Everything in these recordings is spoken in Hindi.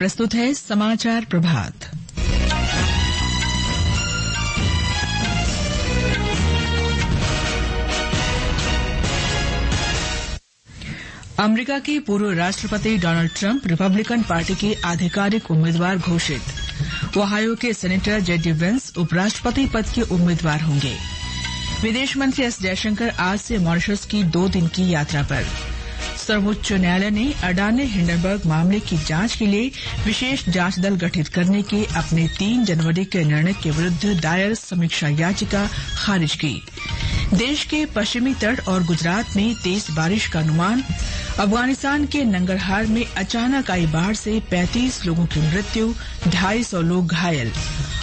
प्रस्तुत है समाचार प्रभात। अमेरिका के पूर्व राष्ट्रपति डोनाल्ड ट्रंप रिपब्लिकन पार्टी के आधिकारिक उम्मीदवार घोषित। ओहायो के सेनेटर जेडी वेंस उपराष्ट्रपति पद के उम्मीदवार होंगे। विदेश मंत्री एस जयशंकर आज से मॉरिशस की 2 दिन की यात्रा पर। सर्वोच्च न्यायालय ने अडानी हिंडनबर्ग मामले की जांच के लिए विशेष जांच दल गठित करने के अपने 3 जनवरी के निर्णय के विरुद्ध दायर समीक्षा याचिका खारिज की। देश के पश्चिमी तट और गुजरात में तेज बारिश का अनुमान। अफगानिस्तान के नंगरहार में अचानक आई बाढ़ से 35 लोगों की मृत्यु, 250 लोग घायल।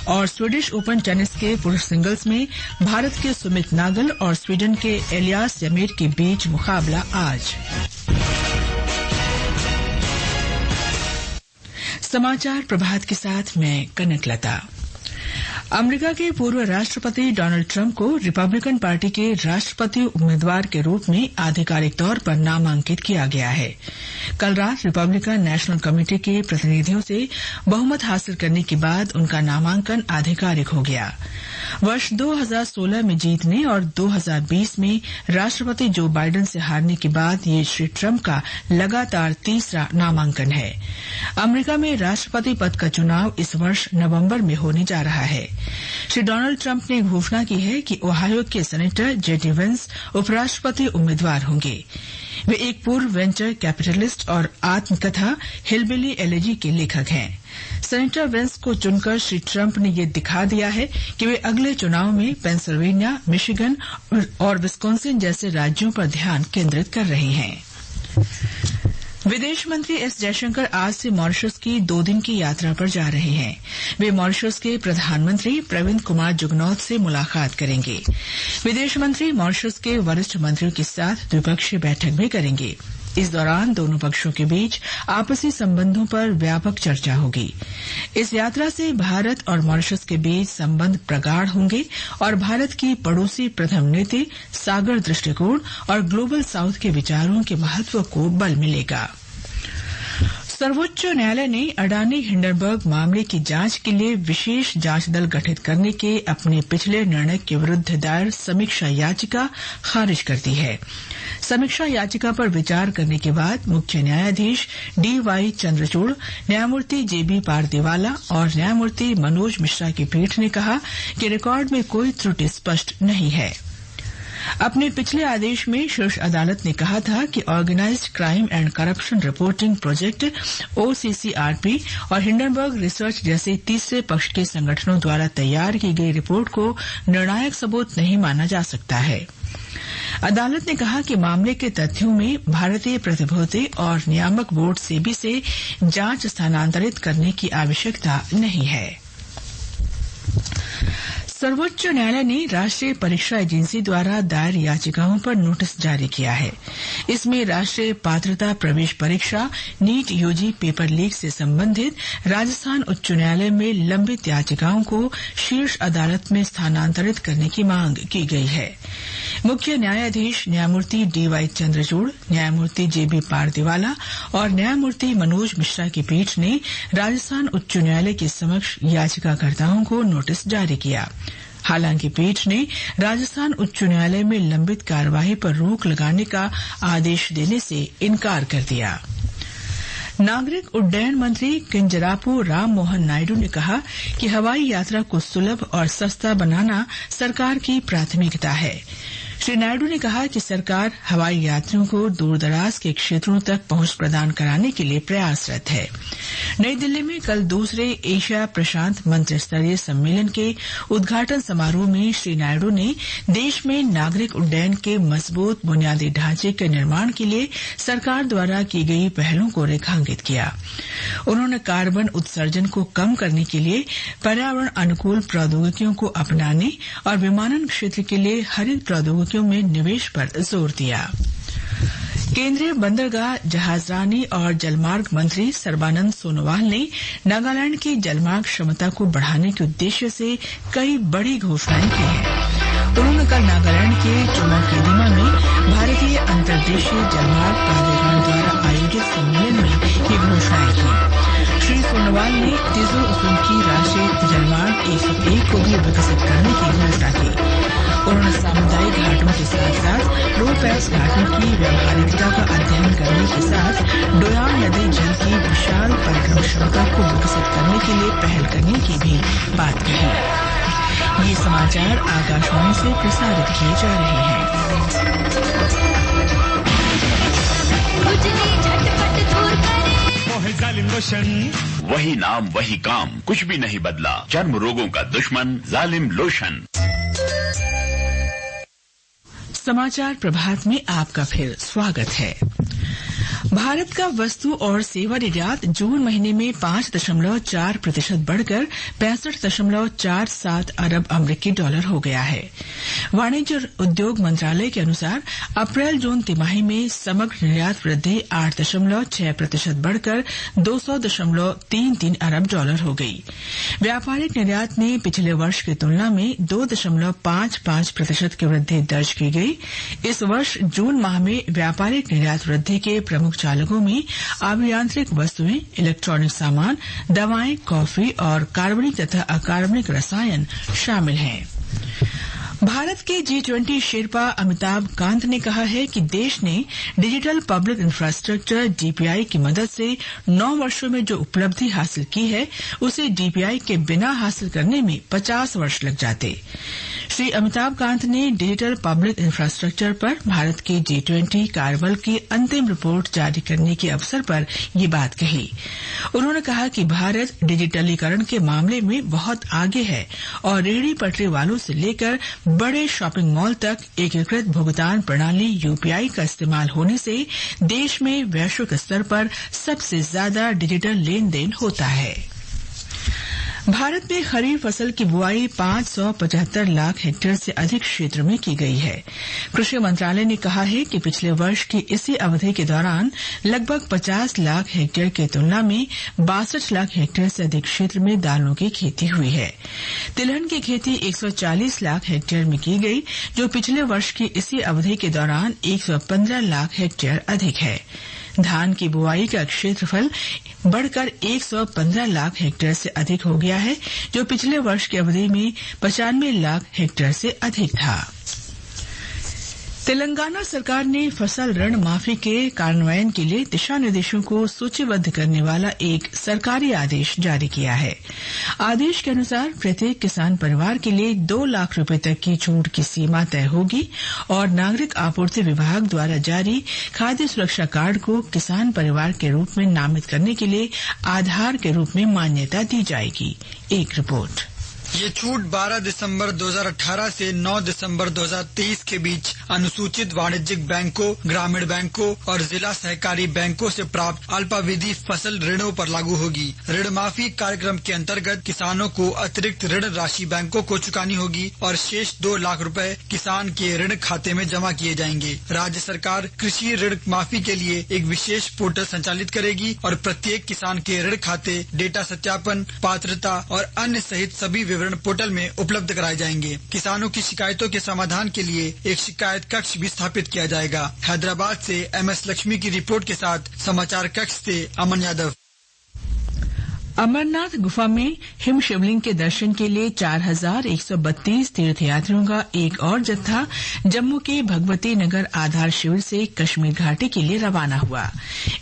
और स्वीडिश ओपन टेनिस के पुरुष सिंगल्स में भारत के सुमित नागल और स्वीडन के एलियास यमीर के बीच मुकाबला आज। समाचार प्रभात के साथ मैं कनक लता। अमेरिका के पूर्व राष्ट्रपति डोनाल्ड ट्रंप को रिपब्लिकन पार्टी के राष्ट्रपति उम्मीदवार के रूप में आधिकारिक तौर पर नामांकित किया गया है। कल रात रिपब्लिकन नेशनल कमेटी के प्रतिनिधियों से बहुमत हासिल करने के बाद उनका नामांकन आधिकारिक हो गया। वर्ष 2016 में जीतने और 2020 में राष्ट्रपति जो बाइडेन से हारने के बाद ये श्री ट्रंप का लगातार तीसरा नामांकन है। अमेरिका में राष्ट्रपति पद का चुनाव इस वर्ष नवंबर में होने जा रहा है। श्री डोनाल्ड ट्रंप ने घोषणा की है कि ओहायो के सेनेटर जेडी वेंस उपराष्ट्रपति उम्मीदवार होंगे। वे एक पूर्व वेंचर कैपिटलिस्ट और आत्मकथा हिलबिली एलेजी के लेखक हैं। सेनेटर वेंस को चुनकर श्री ट्रंप ने ये दिखा दिया है कि वे अगले चुनाव में पेंसिल्वेनिया, मिशिगन और विस्कॉन्सिन जैसे राज्यों पर ध्यान केंद्रित कर रहे हैं। विदेश मंत्री एस जयशंकर आज से मॉरिशस की 2 दिन की यात्रा पर जा रहे हैं। वे मॉरिशस के प्रधानमंत्री प्रविंद कुमार जुगनौथ से मुलाकात करेंगे। विदेश मंत्री मॉरिशस के वरिष्ठ मंत्रियों के साथ द्विपक्षीय बैठक भी करेंगे। इस दौरान दोनों पक्षों के बीच आपसी संबंधों पर व्यापक चर्चा होगी। इस यात्रा से भारत और मॉरिशस के बीच संबंध प्रगाढ़ होंगे और भारत की पड़ोसी प्रथम नीति, सागर दृष्टिकोण और ग्लोबल साउथ के विचारों के महत्व को बल मिलेगा। सर्वोच्च न्यायालय ने अडानी हिंडनबर्ग मामले की जांच के लिए विशेष जांच दल गठित करने के अपने पिछले निर्णय के विरुद्ध दायर समीक्षा याचिका खारिज कर दी है। समीक्षा याचिका पर विचार करने के बाद मुख्य न्यायाधीश डीवाई चंद्रचूड़, न्यायमूर्ति जेबी पारदीवाला और न्यायमूर्ति मनोज मिश्रा की पीठ ने कहा कि रिकॉर्ड में कोई त्रुटि स्पष्ट नहीं है। अपने पिछले आदेश में शीर्ष अदालत ने कहा था कि organised crime and corruption reporting project OCCRP और हिंडनबर्ग रिसर्च जैसे तीसरे पक्ष के संगठनों द्वारा तैयार की गई रिपोर्ट को निर्णायक सबूत नहीं माना जा सकता है। अदालत ने कहा कि मामले के तथ्यों में भारतीय प्रतिभूति और नियामक बोर्ड सेबी से जांच स्थानांतरित करने की आवश्यकता नहीं है। सर्वोच्च न्यायालय ने राष्ट्रीय परीक्षा एजेंसी द्वारा दायर याचिकाओं पर नोटिस जारी किया है। इसमें राष्ट्रीय पात्रता प्रवेश परीक्षा नीट यूजी पेपर लीक से संबंधित राजस्थान उच्च न्यायालय में लंबित याचिकाओं को शीर्ष अदालत में स्थानांतरित करने की मांग की गई है। मुख्य न्यायाधीश न्यायमूर्ति डीवाई चंद्रचूड़, न्यायमूर्ति जेबी पारदीवाला और न्यायमूर्ति मनोज मिश्रा की पीठ ने राजस्थान उच्च न्यायालय के समक्ष याचिकाकर्ताओं को नोटिस जारी किया। हालांकि पीठ ने राजस्थान उच्च न्यायालय में लंबित कार्यवाही पर रोक लगाने का आदेश देने से इनकार कर दिया। नागरिक उड्डयन मंत्री किंजरापू राम मोहन नायडू ने कहा कि हवाई यात्रा को सुलभ और सस्ता बनाना सरकार की प्राथमिकता है। श्री नायडू ने कहा कि सरकार हवाई यात्रियों को दूरदराज के क्षेत्रों तक पहुंच प्रदान कराने के लिए प्रयासरत है। नई दिल्ली में कल दूसरे एशिया प्रशांत मंत्री स्तरीय सम्मेलन के उद्घाटन समारोह में श्री नायडू ने देश में नागरिक उड्डयन के मजबूत बुनियादी ढांचे के निर्माण के लिए सरकार द्वारा की गई पहलों को रेखांकित किया। उन्होंने कार्बन उत्सर्जन को कम करने के लिए पर्यावरण अनुकूल प्रौद्योगिकियों को अपनाने और विमानन क्षेत्र के लिए हरित प्रौद्योगिकियों में निवेश पर जोर दिया। केंद्रीय बंदरगाह, जहाजरानी और जलमार्ग मंत्री सर्बानंद सोनोवाल ने नागालैंड की जलमार्ग क्षमता को बढ़ाने के उद्देश्य से कई बड़ी घोषणाएं की हैं। उन्होंने कल नागालैंड के चोमाकेदिमा में भारतीय अंतर्देशीय जलमार्ग प्राधिकरण द्वारा आयोजित सम्मेलन में ये घोषणाएं की। श्री सोनोवाल ने तेजो उसुमकी राष्ट्रीय जलमार्ग 101 को भी विकसित करने की घोषणा की। उन्होंने सामुदायिक घाटों के साथ साथ रो पैक्स घाटों की व्यवहारिकता का अध्ययन करने के साथ डोयांग नदी जल की विशाल परिक्रम क्षमता को विकसित करने के लिए पहल करने की भी बात कही। ये समाचार आकाशवाणी से प्रसारित किए जा रहे हैं। वही नाम वही काम, कुछ भी नहीं बदला। चर्म रोगों का दुश्मन जालिम लोशन। समाचार प्रभात में आपका फिर स्वागत है। भारत का वस्तु और सेवा निर्यात जून महीने में 5.4% बढ़कर 65.47 अरब अमेरिकी डॉलर हो गया है। वाणिज्य और उद्योग मंत्रालय के अनुसार अप्रैल जून तिमाही में समग्र निर्यात वृद्धि 8.6% बढ़कर 200.33 अरब डॉलर हो गई। व्यापारिक निर्यात में पिछले वर्ष की तुलना में 2.55% की वृद्धि दर्ज की गई। इस वर्ष जून माह में व्यापारिक निर्यात वृद्धि के प्रमुख चालकों में अभियांत्रिक वस्तुएं, इलेक्ट्रॉनिक सामान, दवाएं, कॉफी और कार्बनिक तथा अकार्बनिक रसायन शामिल हैं। भारत के G20 शेरपा अमिताभ कांत ने कहा है कि देश ने डिजिटल पब्लिक इंफ्रास्ट्रक्चर DPI की मदद से 9 वर्षों में जो उपलब्धि हासिल की है उसे DPI के बिना हासिल करने में 50 वर्ष लग जाते। श्री अमिताभ कांत ने डिजिटल पब्लिक इंफ्रास्ट्रक्चर पर भारत के G20 कार्यबल की अंतिम रिपोर्ट जारी करने के अवसर पर ये बात कही। उन्होंने कहा कि भारत डिजिटलीकरण के मामले में बहुत आगे है और रेहड़ी पटरी वालों से लेकर बड़े शॉपिंग मॉल तक एकीकृत भुगतान प्रणाली UPI का इस्तेमाल होने से देश में वैश्विक स्तर पर सबसे ज्यादा डिजिटल लेन देन होता है। भारत में खरीफ फसल की बुआई 575 लाख हेक्टेयर से अधिक क्षेत्र में की गई है। कृषि मंत्रालय ने कहा है कि पिछले वर्ष की इसी अवधि के दौरान लगभग 50 लाख हेक्टेयर की तुलना में 62 लाख हेक्टेयर से अधिक क्षेत्र में दालों की खेती हुई है। तिलहन की खेती 140 लाख हेक्टेयर में की गई, जो पिछले वर्ष की इसी अवधि के दौरान 115 लाख हेक्टेयर अधिक है। धान की बुआई का क्षेत्रफल बढ़कर 115 लाख हेक्टेयर से अधिक हो गया है, जो पिछले वर्ष की अवधि में 95 लाख हेक्टेयर से अधिक था। तेलंगाना सरकार ने फसल ऋण माफी के कार्यान्वयन के लिए दिशा निर्देशों को सूचीबद्ध करने वाला एक सरकारी आदेश जारी किया है। आदेश के अनुसार प्रत्येक किसान परिवार के लिए 2 लाख रुपए तक की छूट की सीमा तय होगी और नागरिक आपूर्ति विभाग द्वारा जारी खाद्य सुरक्षा कार्ड को किसान परिवार के रूप में नामित करने के लिए आधार के रूप में मान्यता दी जाएगी। एक रिपोर्ट। ये छूट 12 दिसंबर 2018 से 9 दिसंबर 2023 के बीच अनुसूचित वाणिज्यिक बैंकों, ग्रामीण बैंकों और जिला सहकारी बैंकों से प्राप्त अल्पावधि फसल ऋणों पर लागू होगी। ऋण माफी कार्यक्रम के अंतर्गत किसानों को अतिरिक्त ऋण राशि बैंकों को चुकानी होगी और शेष 2 लाख रुपए किसान के ऋण खाते में जमा किए जाएंगे। राज्य सरकार कृषि ऋण माफी के लिए एक विशेष पोर्टल संचालित करेगी और प्रत्येक किसान के ऋण खाते, डेटा सत्यापन, पात्रता और अन्य सहित सभी विवरण पोर्टल में उपलब्ध कराए जाएंगे। किसानों की शिकायतों के समाधान के लिए एक शिकायत कक्ष भी स्थापित किया जाएगा। हैदराबाद से MS लक्ष्मी की रिपोर्ट के साथ समाचार कक्ष से अमन यादव। अमरनाथ गुफा में हिम शिवलिंग के दर्शन के लिए 4132 तीर्थयात्रियों का एक और जत्था जम्मू के भगवती नगर आधार शिविर से कश्मीर घाटी के लिए रवाना हुआ।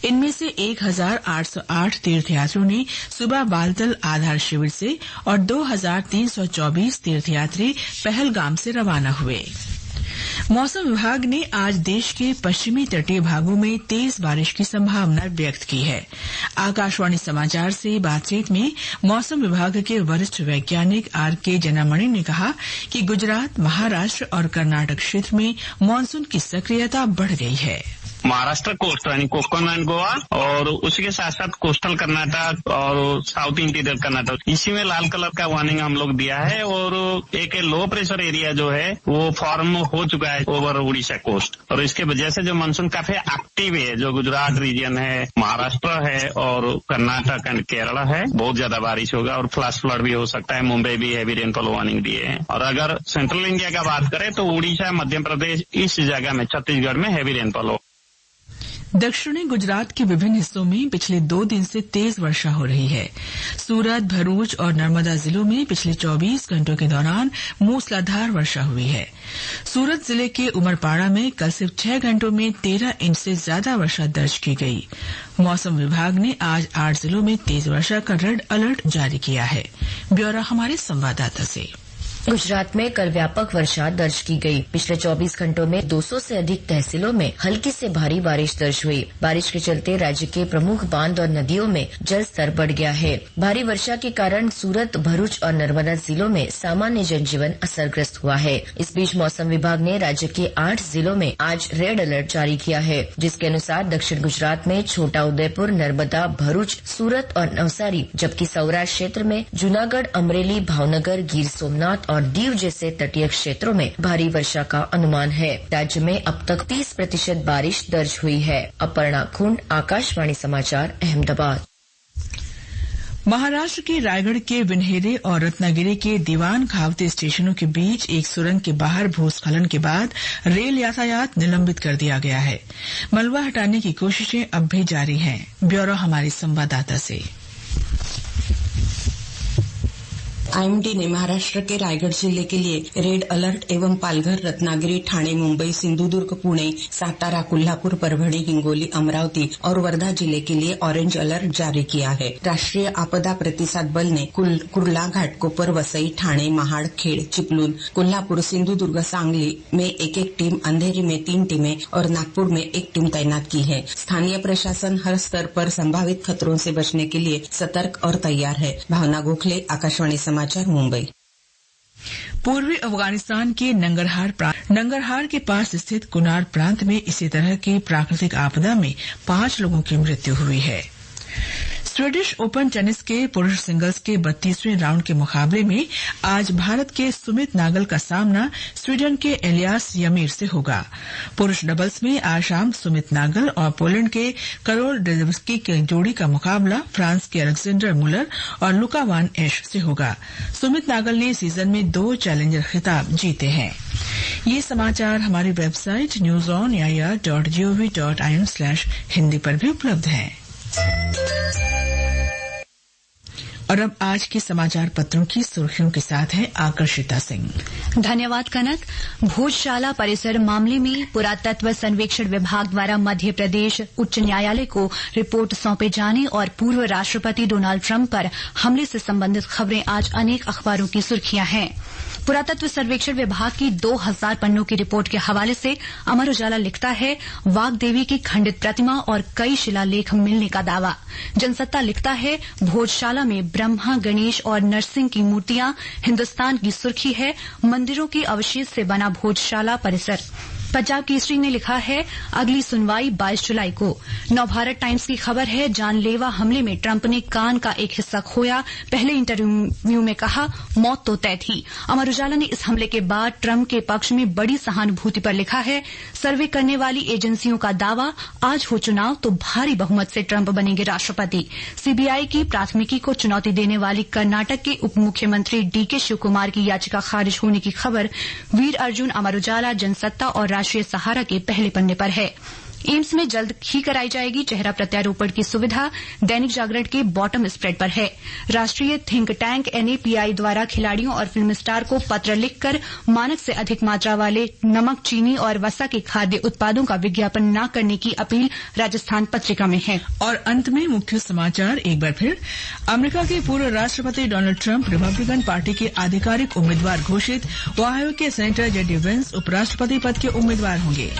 इनमें से 1808 तीर्थयात्रियों ने सुबह बालतल आधार शिविर से और 2324 तीर्थयात्री पहलगाम से रवाना हुए। मौसम विभाग ने आज देश के पश्चिमी तटीय भागों में तेज बारिश की संभावना व्यक्त की है। आकाशवाणी समाचार से बातचीत में मौसम विभाग के वरिष्ठ वैज्ञानिक RK जनामणि ने कहा कि गुजरात, महाराष्ट्र और कर्नाटक क्षेत्र में मानसून की सक्रियता बढ़ गई है। महाराष्ट्र कोस्ट यानी कोकण एंड गोवा और उसी के साथ साथ कोस्टल कर्नाटक और साउथ इंटीरियर कर्नाटक, इसी में लाल कलर का वार्निंग हम लोग दिया है। और एक लो प्रेशर एरिया जो है वो फॉर्म हो चुका है ओवर उड़ीसा कोस्ट, और इसके वजह से जो मानसून काफी एक्टिव है, जो गुजरात रीजन है, महाराष्ट्र है और कर्नाटक एंड केरला है, बहुत ज्यादा बारिश होगा और फ्लैश फ्लड भी हो सकता है। मुंबई भी हैवी रेनफॉल वार्निंग दिए हैं। और अगर सेंट्रल इंडिया का बात करें तो उड़ीसा, मध्य प्रदेश, इस जगह में छत्तीसगढ़ में हैवी रेनफॉल हो। दक्षिणी गुजरात के विभिन्न हिस्सों में पिछले 2 दिन से तेज वर्षा हो रही है। सूरत, भरूच और नर्मदा जिलों में पिछले 24 घंटों के दौरान मूसलाधार वर्षा हुई है। सूरत जिले के उमरपाड़ा में कल सिर्फ 6 घंटों में 13 इंच से ज्यादा वर्षा दर्ज की गई। मौसम विभाग ने आज 8 जिलों में तेज वर्षा का रेड अलर्ट जारी किया है। ब्यौरा हमारे संवाददाता से। गुजरात में कल व्यापक वर्षा दर्ज की गई। पिछले 24 घंटों में 200 से अधिक तहसीलों में हल्की से भारी बारिश दर्ज हुई। बारिश के चलते राज्य के प्रमुख बांध और नदियों में जल स्तर बढ़ गया है। भारी वर्षा के कारण सूरत, भरूच और नर्मदा जिलों में सामान्य जनजीवन असरग्रस्त हुआ है। इस बीच मौसम विभाग ने राज्य के 8 जिलों में आज रेड अलर्ट जारी किया है, जिसके अनुसार दक्षिण गुजरात में छोटा उदयपुर, नर्मदा, भरूच, सूरत और नवसारी, जबकि सौराष्ट्र क्षेत्र में जूनागढ़, अमरेली, भावनगर, गिर सोमनाथ और दीव जैसे तटीय क्षेत्रों में भारी वर्षा का अनुमान है। राज्य में अब तक 30% बारिश दर्ज हुई है। अपर्णा खुंड, आकाशवाणी समाचार, अहमदाबाद। महाराष्ट्र के रायगढ़ के विन्हेरे और रत्नागिरी के दीवान खावते स्टेशनों के बीच एक सुरंग के बाहर भूस्खलन के बाद रेल यातायात निलंबित कर दिया गया है। मलबा हटाने की कोशिशें अब भी जारी हैं। ब्यौरा हमारे संवाददाता से। आईएमडी ने महाराष्ट्र के रायगढ़ जिले के लिए रेड अलर्ट एवं पालघर, रत्नागिरी, ठाणे, मुंबई, सिंधुदुर्ग, पुणे, सातारा, कोल्हापुर, परभणी, हिंगोली, अमरावती और वर्धा जिले के लिए ऑरेंज अलर्ट जारी किया है। राष्ट्रीय आपदा प्रतिसाद बल ने कुर्ला, घाटकोपर, वसई, ठाणे, महाड, खेड, चिपळूण, कोल्हापुर, सिंधुदुर्ग, सांगली में एक टीम, अंधेरी में 3 टीमें और नागपुर में 1 टीम तैनात की है। स्थानीय प्रशासन हर स्तर पर संभावित खतरों से बचने के लिए सतर्क और तैयार है। भावना गोखले, आकाशवाणी समाचार, मुंबई। पूर्वी अफगानिस्तान के नंगरहार के पास स्थित कुनार प्रांत में इसी तरह की प्राकृतिक आपदा में 5 लोगों की मृत्यु हुई है। स्वीडिश ओपन टेनिस के पुरुष सिंगल्स के 32वें राउंड के मुकाबले में आज भारत के सुमित नागल का सामना स्वीडन के एलियास यमीर से होगा। पुरुष डबल्स में आज शाम सुमित नागल और पोलैंड के करोल ड्रेजेव्स्की की जोड़ी का मुकाबला फ्रांस के अलेक्जेंडर मुलर और लुका वान एश से होगा। सुमित नागल ने सीजन में 2 चैलेंजर खिताब जीते हैं। ये समाचार हमारी वेबसाइट newsonair.gov.in/hindi पर भी उपलब्ध हैं। और अब आज के समाचार पत्रों की सुर्खियों के साथ है आकर्षिता सिंह। धन्यवाद कनक। भोजशाला परिसर मामले में पुरातत्व सर्वेक्षण विभाग द्वारा मध्य प्रदेश उच्च न्यायालय को रिपोर्ट सौंपे जाने और पूर्व राष्ट्रपति डोनाल्ड ट्रंप पर हमले से संबंधित खबरें आज अनेक अखबारों की सुर्खियां हैं। पुरातत्व सर्वेक्षण विभाग की 2000 पन्नों की रिपोर्ट के हवाले से अमर उजाला लिखता है, वाग्देवी की खंडित प्रतिमा और कई शिलालेख मिलने का दावा। जनसत्ता लिखता है, भोजशाला में ब्रह्मा, गणेश और नरसिंह की मूर्तियां। हिन्दुस्तान की सुर्खी है, मंदिरों के अवशेष से बना भोजशाला परिसर। पंजाब केसरी ने लिखा है, अगली सुनवाई 22 जुलाई को। नवभारत टाइम्स की खबर है, जानलेवा हमले में ट्रंप ने कान का एक हिस्सा खोया, पहले इंटरव्यू में कहा मौत तो तय थी। अमर उजाला ने इस हमले के बाद ट्रंप के पक्ष में बड़ी सहानुभूति पर लिखा है, सर्वे करने वाली एजेंसियों का दावा, आज हो चुनाव तो भारी बहुमत से ट्रंप बनेंगे राष्ट्रपति। सीबीआई की प्राथमिकी को चुनौती देने वाली कर्नाटक के उप मुख्यमंत्री डीके शिवकुमार की याचिका खारिज होने की खबर वीर अर्जुन, अमर उजाला, जनसत्ता और राष्ट्रीय सहारा के पहले पन्ने पर है। एम्स में जल्द ही कराई जाएगी चेहरा प्रत्यारोपण की सुविधा, दैनिक जागरण के बॉटम स्प्रेड पर है। राष्ट्रीय थिंक टैंक एनएपीआई द्वारा खिलाड़ियों और फिल्म स्टार को पत्र लिखकर मानक से अधिक मात्रा वाले नमक, चीनी और वसा के खाद्य उत्पादों का विज्ञापन न करने की अपील राजस्थान पत्रिका में है। और अंत में मुख्य समाचार एक बार फिर। अमेरिका के पूर्व राष्ट्रपति डोनाल्ड ट्रंप रिपब्लिकन पार्टी के आधिकारिक उम्मीदवार घोषित। ओहायो के सेनेटर जेडी वेंस उपराष्ट्रपति पद के उम्मीदवार होंगे।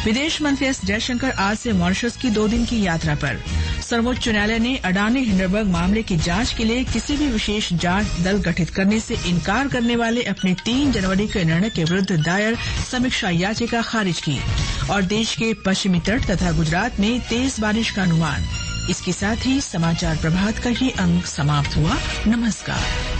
विदेश मंत्री एस जयशंकर आज से मॉरिशस की 2 दिन की यात्रा पर। सर्वोच्च न्यायालय ने अडानी हिंडनबर्ग मामले की जांच के लिए किसी भी विशेष जांच दल गठित करने से इनकार करने वाले अपने 3 जनवरी के निर्णय के विरुद्ध दायर समीक्षा याचिका खारिज की। और देश के पश्चिमी तट तथा गुजरात में तेज बारिश का अनुमान। इसके साथ ही समाचार प्रभात का ये अंक समाप्त हुआ। नमस्कार।